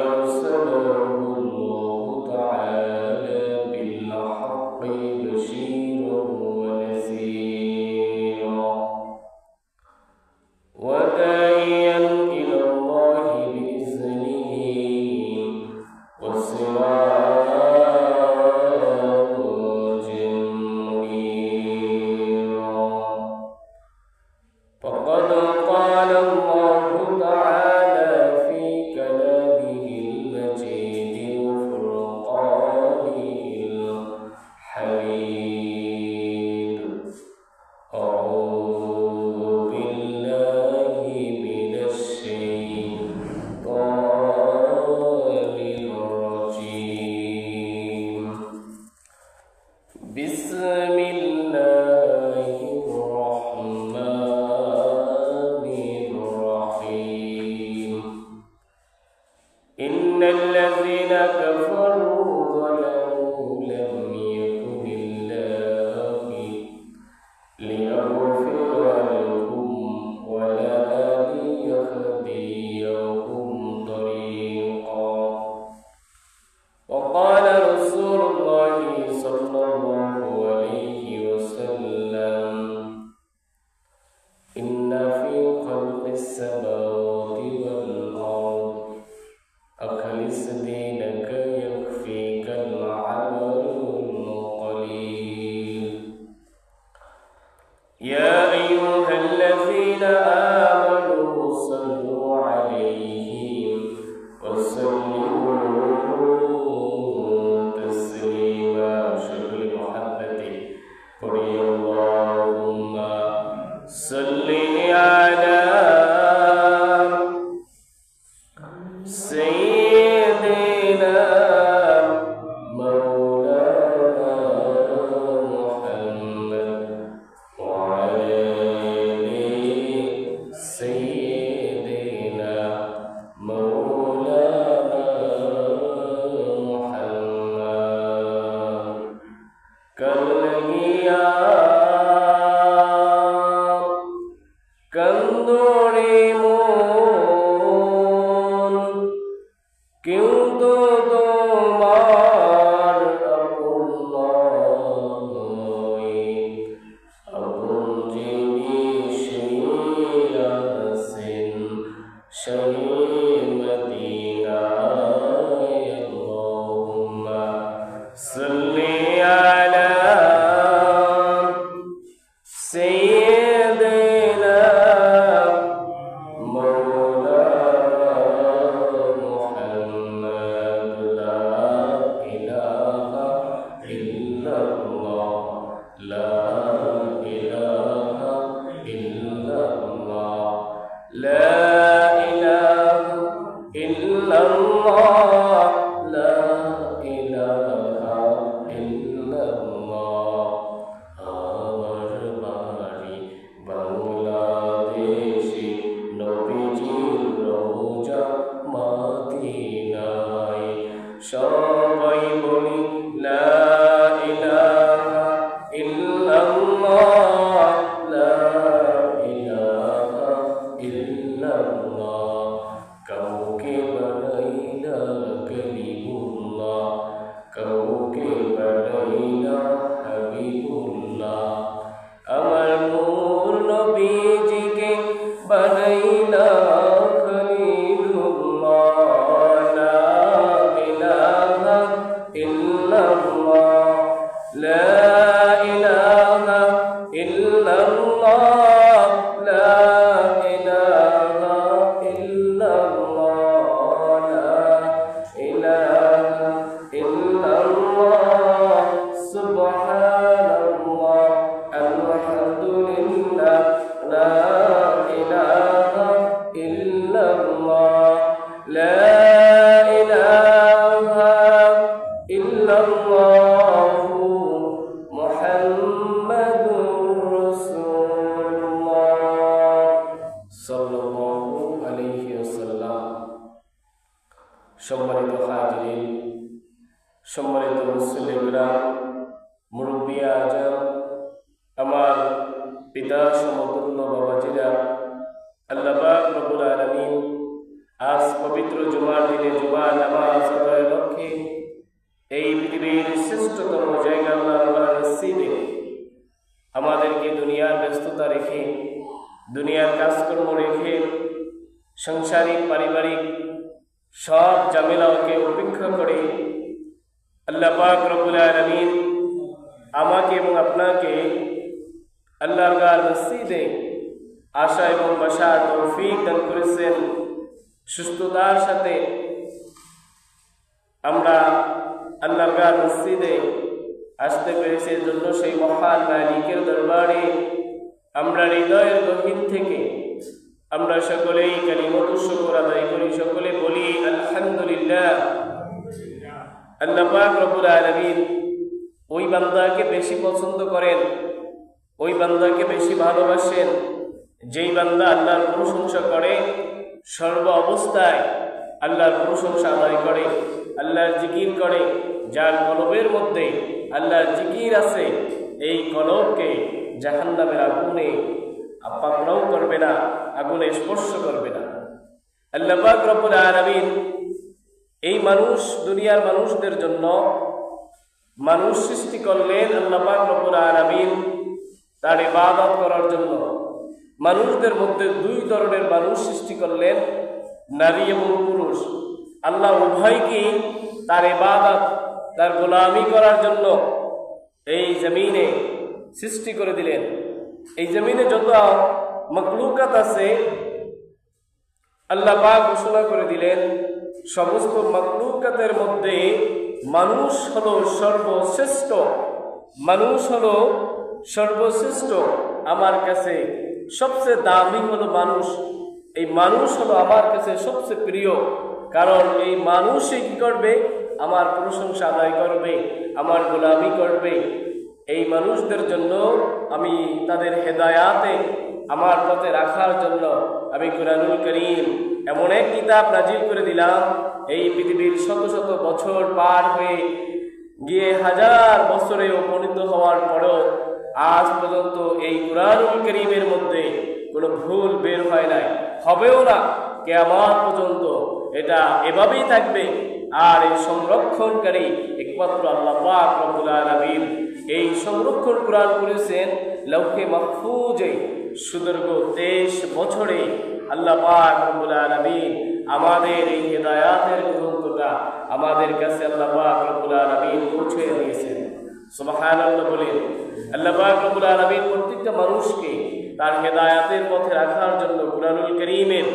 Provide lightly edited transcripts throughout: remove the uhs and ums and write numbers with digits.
أرسله الله تعالى بالحق بشيرا ونذيرا وداعيا إلى الله بإذنه وسراجا منيرا فقد قال الله تعالى في كلامه المجيد وفرقانه الحميد أعوذ بالله من الشيطان الرجيم بسم الله الرحمن الرحيم إن الذين كفروا ظلموا لم يكن الله ليغفر لهم ولا ليهديهم طريقا وقال رسول الله صلى الله عليه وسلم إن في خلق السماوات والأرض أخلص دينك يكفيك العمل القليل يا أيها الذين آمنوا صلوا عليه وسلموا تسليما شكر محبته قل اللهم صل على سيدنا مولانا محمد وعلى آل سيدنا مولانا محمد كالنبيا कंदोड़ी मोन क्यों तो तुम्हार अपुन जीवी शेया सिन शही मदीना अल्लाहुम्मा सल्ली अला सय्यिदना সবাই বলি লা ইলাহা ইল্লাল্লাহ লা ইলাহা ইল্লাল্লাহ কাউকে বানাই না কলিমুল্লাহ কাউকে বানাই না হাবিবুল্লাহ আমার নূর নবীজিকে বানাই না সম্মানিত হাজিরিন, সম্মানিত মুসলিমরা, মুরব্বী আজম, আমার পিতা সমতুল্য বাবাজিরা, আল্লাহ পাক রব্বুল আলামিন আজ পবিত্র জুমার দিনে জুমার নামাজ আদায়ের লক্ষ্যে এই পৃথিবীর শ্রেষ্ঠতম জায়গা আল্লাহর মসজিদে আমাদেরকে দুনিয়ার ব্যস্ততা রেখে, দুনিয়ার কাজকর্ম রেখে, সাংসারিক পারিবারিক সব ঝামেলাকে উপেক্ষা করে আল্লাহ পাক রব্বুল আলামিন আমাকে এবং আপনাকে আল্লাহর মসজিদে আসা এবং বসার তৌফিক দান করেছেন। সুস্থতার সাথে আমরা আল্লাহর মসজিদে আসতে পেরেছি, জন্য সেই মহান মালিকের দরবারে আমরা হৃদয়ের গভীর থেকে আমরা সকলেই কালিমাতুশ শুকর আদায় করি। সকলে বলি আলহামদুলিল্লাহ। আল্লাহ পাক রব্বুল আলামিন ওই বান্দাকে বেশি পছন্দ করেন, ওই বান্দাকে বেশি ভালোবাসেন যেই বান্দা আল্লাহর প্রশংসা করে, সর্ব অবস্থায় আল্লাহর প্রশংসা আদায় করে, আল্লাহর জিকির করে। যার কলবের মধ্যে আল্লাহর জিকির আছে, এই কলবকে জাহান্নামের আগুনে পাকড়াও করবে না, আগুনে স্পর্শ করবে না। আল্লাহ পাক রব্বুল আলামিন এই মানুষ, দুনিয়ার মানুষদের জন্য মানুষ সৃষ্টি করলেন। আল্লাহ পাক রব্বুল আলামিন তার ইবাদত করার জন্য মানুষদের মধ্যে দুই ধরনের মানুষ সৃষ্টি করলেন, নারী এবং পুরুষ। আল্লাহ উভয়কেই তার ইবাদত, তার গোলামি করার জন্য এই জমিনে সৃষ্টি করে দিলেন। এই জমিনে যত মখলুকাত আছে আল্লাহ পাক ঘোষণা করে দিলেন, সমস্ত মখলুকাতের মধ্যে মানুষ হলো সর্বশ্রেষ্ঠ। মানুষ হলো সর্বশ্রেষ্ঠ। আমার কাছে সবচেয়ে দামি হলো মানুষ। এই মানুষ হলো আমার কাছে সবচেয়ে প্রিয়, কারণ এই মানুষই কি করবে? আমার প্রশংসা আদায় করবে, আমার গোলামি করবে। এই মানুষদের জন্য আমি তাদের হেদায়াতে আমার পথে রাখার জন্য আমি কুরআনুল কারীম এমন এক কিতাব নাজিল করে দিলাম। এই পৃথিবীর শত শত বছর পার হয়ে গিয়ে হাজার বছরে উপনীত হওয়ার পরেও আজ পর্যন্ত এই কুরআনুল কারীমের মধ্যে কোনো ভুল বের হয় নাই, হবেও না কিয়ামত পর্যন্ত। এটা এভাবেই থাকবে। আর এই সংরক্ষণকারী একমাত্র আল্লাহ পাক রব্বুল আলামিন। এই সংরক্ষণ কুরআন করেছেন লৌহে মাহফুজে। সুদীর্ঘ 23 বছরে আল্লাহ পাক রব্বুল আলামিন আমাদের এই হেদায়াতের গ্রন্থটা আমাদের কাছে আল্লাহ পাক রব্বুল আলামিন পৌঁছে দিয়েছেন। সুবহানাল্লাহ বলেন। আল্লাহ পাক রব্বুল আলামিন প্রত্যেকটা মানুষকে তার হেদায়াতের পথে রাখার জন্য কুরআনুল কারীমের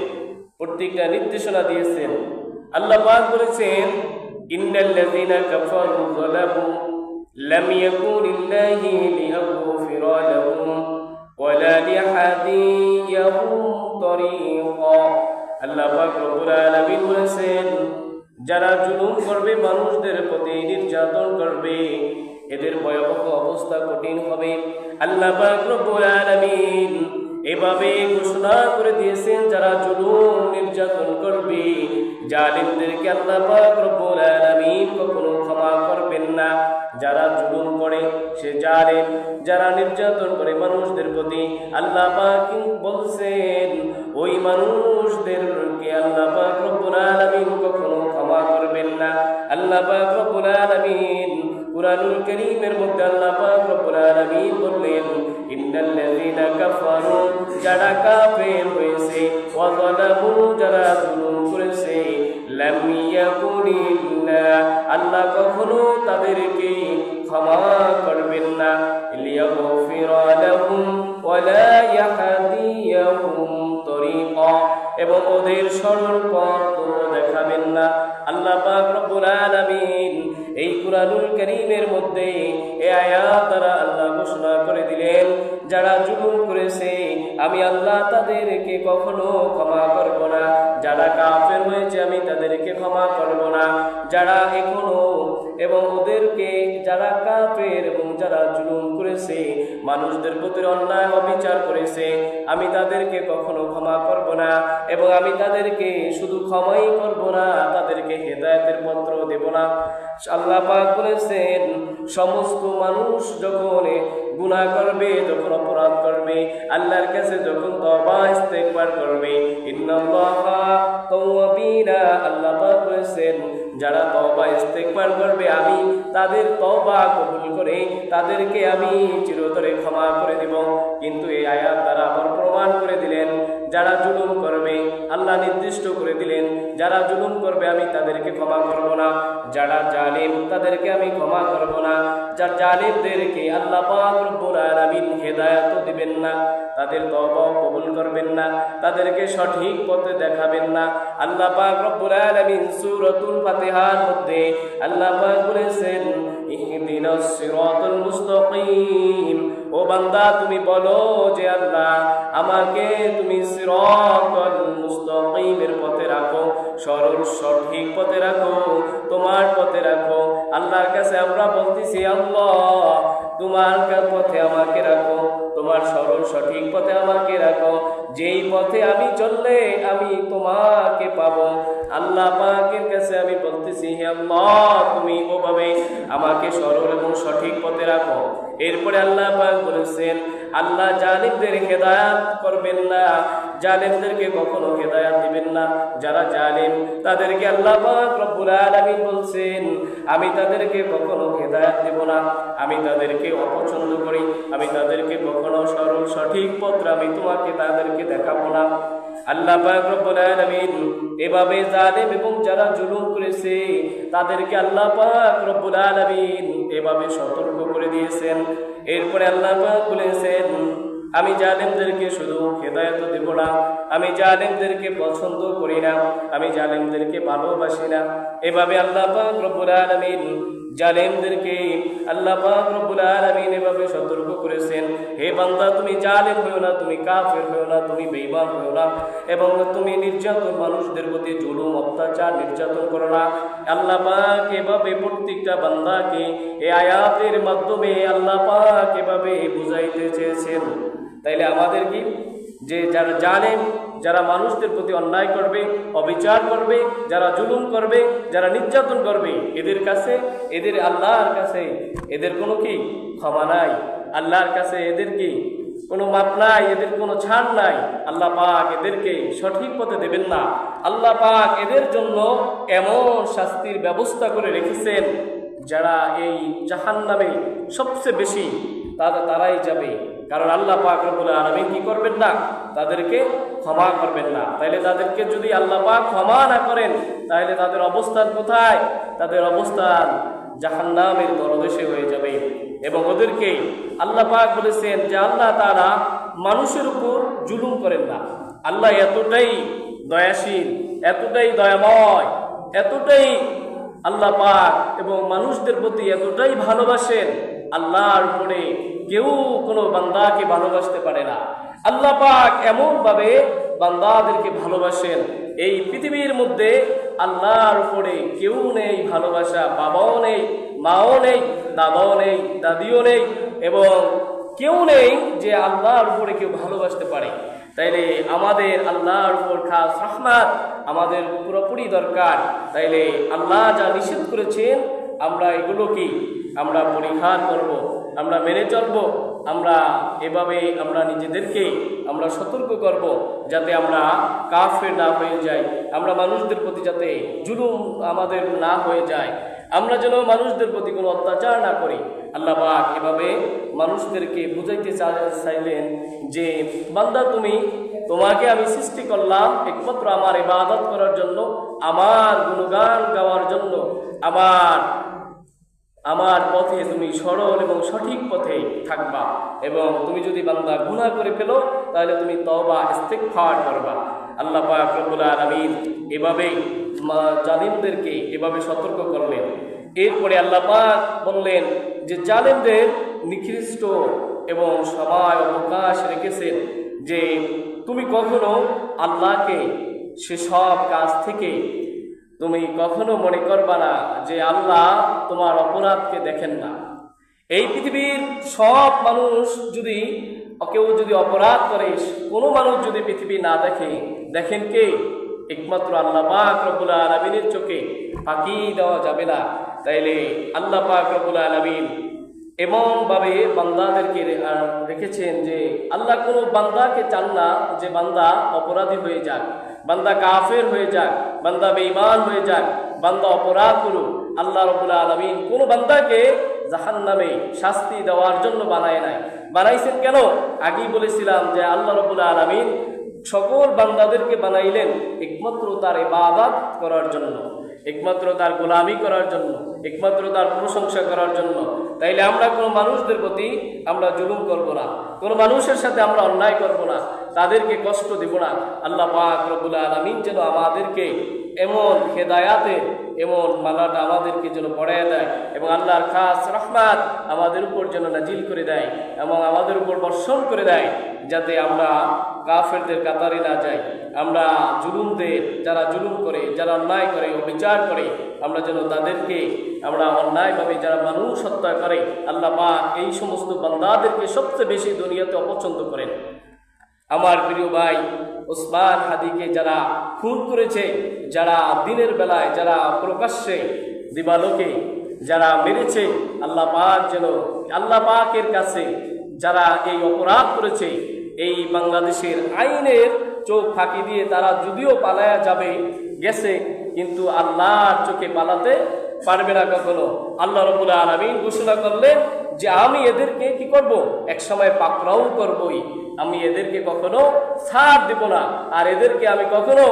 প্রত্যেকটা নির্দেশনা দিয়েছেন। আল্লাহ পাক বলেছেন, ইন্নাল্লাযীনা কাফারু যালামু লাম ইয়াকুনিল্লাহি লিয়াগফিরা লাহুম ওয়ালা লিয়াহদিয়াহুম তরিকা। আল্লাহ পাক রব্বুল আলামিন বলেছেন, যারা জুলুম করবে, মানুষদের প্রতি নির্যাতন করবে, এদের ভয়াবহ অবস্থা কঠিন হবে। আল্লাহ পাক রব্বুল আলামিন এভাবে ঘোষণা করে দিয়েছেন, যারা জুলুম নির্যাতন করবে, জালিমদেরকে আল্লাহ পাক রব্বুল আলামিন কখনো ক্ষমা করবেন না। যারা জুলুম করে সে জালিম, যারা নির্যাতন করে মানুষদের প্রতি, আল্লাহ পাক বলছেন ওই মানুষদেরকে আল্লাহ পাক রব্বুল আলামিন কখনো ক্ষমা করবেন না। আল্লাহ পাক রব্বুল আলামিন কুরআনুল কারীমের মধ্যে আল্লাহ পাক রব্বুল আলামিন বললেন, ইন্নাল্লাযীনা কাফারু, যারা কাফের হয়েছে, ওয়া যালামু, যারা জুলুম করেছে, লাম ইয়াকুনিল্লাহ, আল্লাহ কখনো তাদেরকে ক্ষমা করবেন না, লিয়াগফিরা লাহুম ওয়ালা ইয়াহদিয়াহুম তরিকা, এবং ওদের সরল পথ দেখাবেন না। আল্লাহ পাক রব্বুল আলামিন এই কুরআনুল কারীমের মধ্যে এই আয়াত দ্বারা আল্লাহ ঘোষণা করে দিলেন, যারা জুলুম করেছে আমি আল্লাহ তাদেরকে কখনো ক্ষমা করব না। যারা কাফের হয়েছে আমি তাদেরকে ক্ষমা করব না। যারা এখনো এবং ওদেরকে যারা কাফের এবং যারা জুলুম করেছে, মানুষদের প্রতি অন্যায় অবিচার করেছে, আমি তাদেরকে কখনো ক্ষমা করব না। এবং আমি তাদেরকে শুধু ক্ষমাই করব না, তাদেরকে হেদায়েতের পত্র দেব না। আল্লাহ পাক বলেছেন, সমস্ত মানুষ যখন গুনাহ করবে, যখন অপরাধ করবে, আল্লাহর কাছে যখন তওবা ইস্তেগফার করবে, ইন্নাল্লাহা তাওয়াবিনা, আল্লাহ পাক বলেছেন যারা তওবা ইস্তেগফার করবে, আমি তাদের তওবা কবুল করে তাদেরকে আমি চিরতরে ক্ষমা করে দেব। কিন্তু এই আয়াত দ্বারা আবার প্রমাণ করে দিলেন, যারা জুলুম করবে, আল্লাহ নির্দিষ্ট করে দিলেন যারা জুলুম করবে আমি তাদেরকে ক্ষমা করব না, যারা জালিম তাদেরকে আমি ক্ষমা করব না। যারা জালিমদেরকে আল্লাহ পাক রব্বুল আলামিন হেদায়েত দিবেন না, তাদের তওবা কবুল করবেন না, তাদেরকে সঠিক পথে দেখাবেন না। আল্লাহ পাক রব্বুল আলামিন সূরাতুল ফাতিহার মধ্যে আল্লাহ পাক বলেছেন, ইহদিনাস সিরাতাল মুস্তাকিম, ও বান্দা তুমি বলো যে আল্লাহ আমাকে তুমি সিরাতাল মুস্তাকিমের পথে রাখো, সরল সঠিক পথে রাখো, তোমার পথে রাখো। আল্লাহর কাছে আমরা বলতেছি, আল্লাহ তোমার পথে আমাকে রাখো, তোমার সরল সঠিক পথে আমাকে রাখো, যেই পথে আমি চললে আমি তোমাকে পাবো। আল্লাহ পাকের কাছে আমি বলতেছি, হে আল্লাহ তুমি ওভাবে আমাকে সরল এবং সঠিক পথে রাখো। এরপরে আল্লাহ পাক বলেছেন, আল্লাহ জালিমদের হেদায়েত করবেন না, জালিমদেরকে কখনো হেদায়েত দিবেন না। যারা জালিম তাদেরকে আল্লাহ পাক রব্বুল আলামিন বলছেন, আমি তাদেরকে কখনো হেদায়েত দেব না, আমি তাদেরকে অপছন্দ করি, আমি তাদেরকে কখনো সরল সঠিক পথ আমি তোমাকে তাদেরকে দেখাবো না। আল্লাহ পাক রব্বুল আলামিন এভাবে জালিম এবং যারা জুলুম করেছে তাদেরকে আল্লাহ পাক রব্বুল আলামিন এভাবে সতর্ক করে দিয়েছেন। এরপরে আল্লাহ পাক বলেছেন, আমি জালিমদেরকে শুধু হেদায়েত দেব না, আমি জালিমদেরকে পছন্দ করি না, আমি জালিমদেরকে ভালোবাসি না। এভাবে আল্লাহ পাক রব্বুল আলামিন জালিমদেরকে আল্লাহ পাক রব্বুল আলামিন এভাবে সতর্ক করেছেন, হে বান্দা তুমি জালিম হয়ো না, তুমি কাফের হয়ো না, তুমি বেঈমান হয়ো না, এবং তুমি নির্যাতন মানুষদের প্রতি জুলুম অত্যাচার নির্যাতন করো না। আল্লাহ পাক এভাবে প্রত্যেকটা বান্দাকে এই আয়াতের মাধ্যমে আল্লাহ পাক এভাবে বুঝাইতে চেয়েছেন। তাইলে আমাদের কি, যে যারা জালিম, যারা মানুষদের প্রতি অন্যায় করবে, অবিচার করবে, যারা জুলুম করবে, যারা নির্যাতন করবে, এদের কাছে, এদের আল্লাহর কাছে এদের কোনো কি ক্ষমা নাই, আল্লাহর কাছে এদের কি কোনো মাপ নাই, এদের কোনো ছাড় নাই। আল্লাহ পাক এদেরকে সঠিক পথে দেবেন না। আল্লাহ পাক এদের জন্য এমন শাস্তির ব্যবস্থা করে রেখেছেন, যারা এই জাহান্নামে সবচেয়ে বেশি তারাই যাবে। কারণ আল্লাহ পাক রব্বুল আলামিন কি করবেন না, তাদেরকে ক্ষমা করবেন না। তাইলে তাদেরকে যদি আল্লাহ পাক ক্ষমা না করেন, তাহলে তাদের অবস্থান কোথায়? তাদের অবস্থান জাহান্নামের তলদেশে হয়ে যাবে। এবং ওদেরকে আল্লাহ পাক বলেছেন যে আল্লাহ তাআলা মানুষের উপর জুলুম করেন না। আল্লাহ এতটাই দয়াশীল, এতটাই দয়াময়, এতটাই আল্লাহ পাক এবং মানুষদের প্রতি এতটাই ভালোবাসেন, আল্লাহর উপরে কেউ কোনো বান্দাকে ভালোবাসতে পারে না। আল্লাহ পাক এমন ভাবে বান্দাদেরকে ভালোবাসেন, এই পৃথিবীর মধ্যে আল্লাহর উপরে কেউ নেই ভালোবাসা, বাবাও নেই, মাও নেই, দাদাও নেই, দাদিও নেই, এবং কেউ নেই যে আল্লাহর উপরে কেউ ভালোবাসতে পারে। তাইলে আমাদের আল্লাহর উপর খাস রহমত আমাদের পুরোপুরি দরকার। তাইলে আল্লাহ যা নিষেধ করেছেন আমরা এগুলো কি আমরা পরিহার করব, আমরা মেনে চলব। আমরা এভাবে আমরা নিজেদেরকে আমরা সতর্ক করব, যাতে আমরা কাফের না হয়ে যাই, আমরা মানুষদের প্রতি যাতে জুলুম আমাদের না হয়ে যায়, আমরা যেন মানুষদের প্রতি কোনো অত্যাচার না করি। আল্লাহ পাক এভাবে মানুষদেরকে বুঝাইতে চাইলেন যে বান্দা তোমাকে আমি সৃষ্টি করলাম একমাত্র আমার ইবাদত করার জন্য, আমার গুণগান গাওয়ার জন্য, আমার পথে তুমি সরল এবং সঠিক পথে থাকবা। এবং তুমি যদি বান্দা গুনাহ করে ফেলো তাহলে তুমি তওবা ইস্তিগফার করবা। আল্লাহ পাক রব্বুল আলামিন এভাবে জালিমদেরকে এভাবে সতর্ক করলেন। এরপরে আল্লাহ পাক বললেন যে জালিমদের নিকৃষ্ট এবং সময় অবকাশ রেখেছেন যে তুমি কখনো আল্লাহকে সেসব কাজ থেকে তুমি কখনো মনে করবা না যে আল্লাহ তোমার অপরাধকে দেখেন না। এই পৃথিবীর সব মানুষ যদি কেউ যদি অপরাধ করে, কোনো মানুষ যদি পৃথিবী না দেখে, দেখেন কে? একমাত্র আল্লাহ পাক রব্বুল আলামিনের চোখে ফাঁকি দেওয়া যাবে না। তাইলে আল্লাহ পাক রব্বুল আলামিন এমনভাবে বান্দাদেরকে রেখেছেন যে আল্লাহ কোনো বান্দাকে চান না যে বান্দা অপরাধী হয়ে যাক, বান্দা কাফের হয়ে যাক, বান্দা বেঈমান হয়ে যাক, বান্দা অপরাধ করুক। আল্লাহ রাব্বুল আলামিন কোনো বান্দাকে জাহান্নামে শাস্তি দেওয়ার জন্য বানায় নাই। বানাইছেন কেন? আগেই বলেছিলাম যে আল্লাহ রাব্বুল আলামিন সকল বান্দাদেরকে বানাইলেন একমাত্র তার ইবাদত করার জন্য, একমাত্র তার গোলামি করার জন্য, একমাত্র তার প্রশংসা করার জন্য। তাইলে আমরা কোনো মানুষদের প্রতি আমরা জুলুম করব না, কোনো মানুষের সাথে আমরা অন্যায় করব না, তাদেরকে কষ্ট দেব না। আল্লাহ পাক রব্বুল আলামিন যেন আমাদেরকে এমন হেদায়াতে এমন মালাটা আমাদেরকে যেন পড়ায় দেয় এবং আল্লাহর খাস রহমত আমাদের উপর যেন নাজিল করে দেয় এবং আমাদের উপর বর্ষণ করে দেয়, যাতে আমরা কাফেরদের কাতারে না যাই। আমরা জুলুমদের, যারা জুলুম করে, যারা অন্যায় করে, অবিচার করে, আমরা যেন তাদেরকে, আমরা অন্যায়ভাবে যারা মানুষ হত্যা করে, আল্লাহ পাক এই সমস্ত বান্দাদেরকে সবচেয়ে বেশি দুনিয়াতে অপছন্দ করেন। আমার প্রিয় ভাই ওসমান হাদিকে যারা খুন করেছে, যারা দিনের বেলায়, যারা প্রকাশ্যে দিবালোকে যারা মেরেছে, আল্লাহ পাক যেন, আল্লাহ পাকের কাছে যারা এই অপরাধ করেছে, এই বাংলাদেশের আইনের চোখ ফাঁকি দিয়ে তারা যদিও পালায়া যাবে গেছে, কিন্তু আল্লাহর চোখে পালাতে পারবে না কখনো। আল্লাহ রাব্বুল আলামিন ঘোষণা করলেন যে আমি এদেরকে কি করব? এক সময় পাকড়াও করবই, আমি এদেরকে কখনো ছাড় দেব না, আর এদেরকে আমি কখনো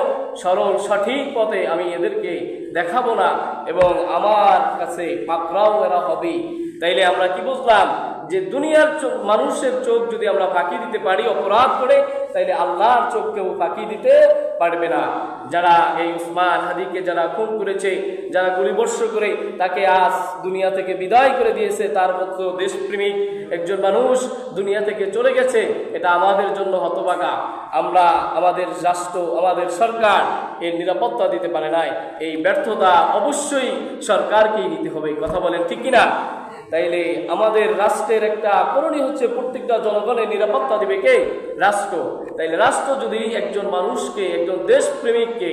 সরল সঠিক পথে আমি এদেরকে দেখাবো না, এবং আমার কাছে পাকড়াও এরা হবে। তাইলে আমরা কি বুঝলাম? যে দুনিয়ার মানুষের চোখ যদি আমরা ফাঁকি দিতে পারি অপরাধ করে, তাইলে আল্লাহর চোখ কেউ ফাঁকি দিতে পারবে না। যারা এই ওসমান হাদিকে যারা খুন করেছে, যারা গুলিবর্ষ করে তাকে আজ দুনিয়া থেকে বিদায় করে দিয়েছে, তার মতো দেশপ্রেমিক একজন মানুষ দুনিয়া থেকে চলে গেছে, এটা আমাদের জন্য হতভাগা। আমরা, আমাদের রাষ্ট্র, আমাদের সরকার এর নিরাপত্তা দিতে পারে নাই। এই ব্যর্থতা অবশ্যই সরকারকেই নিতে হবে। কথা বলেন ঠিক কিনা? তাইলে আমাদের রাষ্ট্রের একটা করণীয় হচ্ছে প্রত্যেকটা জনগণের নিরাপত্তা দিবে কে? রাষ্ট্র। তাইলে রাষ্ট্র যদি একজন মানুষকে, একজন দেশপ্রেমিককে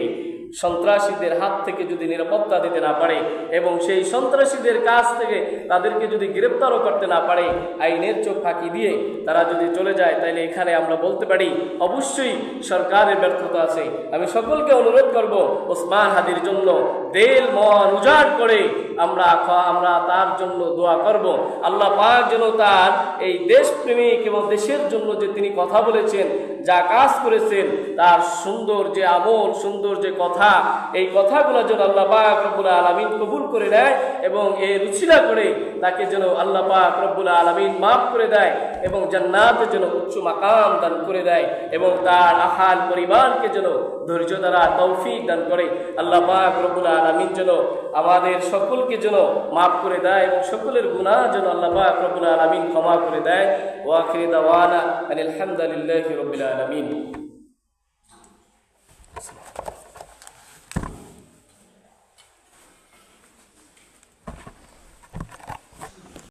সন্ত্রাসীদের হাত থেকে যদি নিরাপত্তা দিতে না পারে এবং সেই সন্ত্রাসীদের কাছ থেকে তাদেরকে যদি গ্রেপ্তারও করতে না পারে, আইনের চোখ ফাঁকি দিয়ে তারা যদি চলে যায়, তাহলে এখানে আমরা বলতে পারি অবশ্যই সরকারের ব্যর্থতা আছে। আমি সকলকে অনুরোধ করব ওসমান হাদির জন্য দিল মন উজাড় করে আমরা তার জন্য দোয়া করব। আল্লাহ পাক যেন তার এই দেশপ্রেমিক এবং দেশের জন্য যে তিনি কথা বলেছেন, যা কাজ করেছেন, তার সুন্দর যে আমল, সুন্দর যে কথা, এই কথাগুলো যেন আল্লাহ পাক রব্বুল আলামিন কবুল করে নেয় এবং এর উছিলা করে তাকে যেন আল্লাহ পাক রব্বুল আলামিন মাফ করে দেয় এবং জান্নাতে যেন উচ্চ মাকাম দান করে দেয় এবং তার আহাল পরিবারকে যেন ধৈর্য দ্বারা তৌফিক দান করে। আল্লাহ পাক রব্বুল আলামিন যেন আমাদের সকলকে যেন মাফ করে দেয় এবং সকলের গুনাহ যেন আল্লাহ পাক রব্বুল আলামিন ক্ষমা করে দেয়। ওয়া আখিরু দাওয়ানা আলহামদুলিল্লাহি রাব্বিল আলামিন।